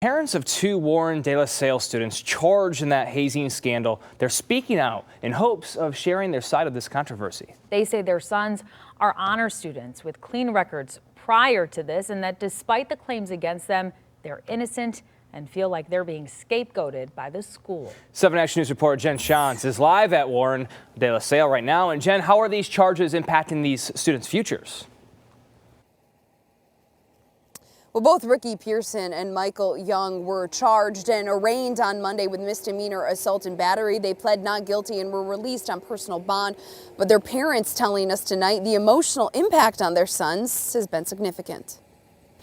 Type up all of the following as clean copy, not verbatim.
Parents of two Warren De La Salle students charged in that hazing scandal, they're speaking out in hopes of sharing their side of this controversy. They say their sons are honor students with clean records prior to this, and that despite the claims against them, they're innocent and feel like they're being scapegoated by the school. 7 Action News reporter Jen Shantz is live at Warren De La Salle right now. And Jen, how are these charges impacting these students' futures? Well, both Ricky Pearson and Michael Young were charged and arraigned on Monday with misdemeanor assault and battery. They pled not guilty and were released on personal bond. But their parents telling us tonight the emotional impact on their sons has been significant.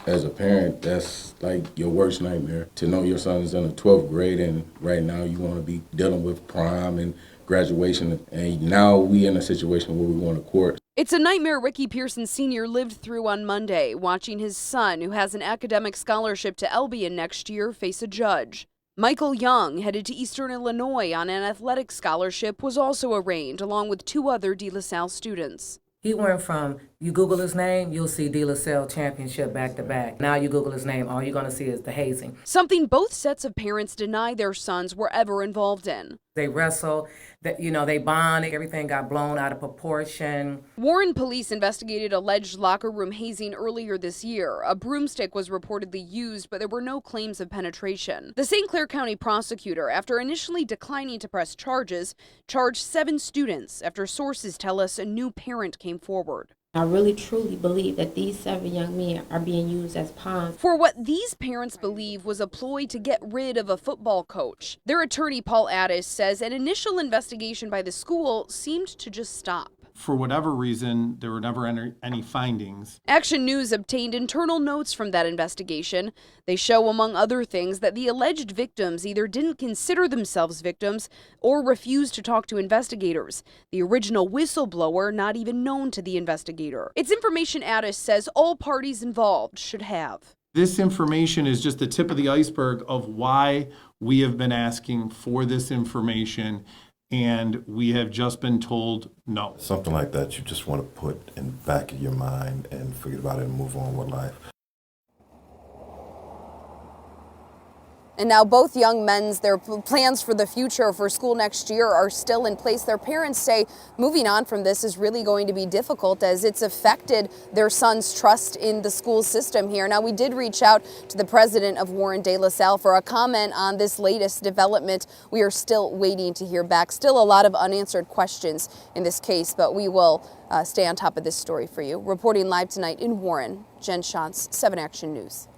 As a parent, that's like your worst nightmare, to know your son is in the 12th grade and right now you want to be dealing with prom and graduation, and now we in a situation where we want to court. It's a nightmare Ricky Pearson Sr. lived through on Monday, watching his son, who has an academic scholarship to Albion next year, face a judge. Michael Young, headed to Eastern Illinois on an athletic scholarship, was also arraigned, along with two other De La Salle students. He went from, you Google his name, you'll see De La Salle championship back to back. Now you Google his name, all you're going to see is the hazing. Something both sets of parents deny their sons were ever involved in. They wrestle, they bond, everything got blown out of proportion. Warren police investigated alleged locker room hazing earlier this year. A broomstick was reportedly used, but there were no claims of penetration. The St. Clair County prosecutor, after initially declining to press charges, charged 7 students after sources tell us a new parent came forward. I really truly believe that these 7 young men are being used as pawns for what these parents believe was a ploy to get rid of a football coach. Their attorney, Paul Addis, says an initial investigation by the school seemed to just stop. For whatever reason, there were never any findings. Action News obtained internal notes from that investigation. They show, among other things, that the alleged victims either didn't consider themselves victims or refused to talk to investigators. The original whistleblower not even known to the investigator. It's information Addis says all parties involved should have. This information is just the tip of the iceberg of why we have been asking for this information, and we have just been told no. Something like that you just want to put in the back of your mind and forget about it and move on with life. And now both young men's, their plans for the future for school next year are still in place. Their parents say moving on from this is really going to be difficult as it's affected their son's trust in the school system here. Now, we did reach out to the president of Warren De La Salle for a comment on this latest development. We are still waiting to hear back. Still a lot of unanswered questions in this case, but we will stay on top of this story for you. Reporting live tonight in Warren, Jen Shantz, 7 Action News.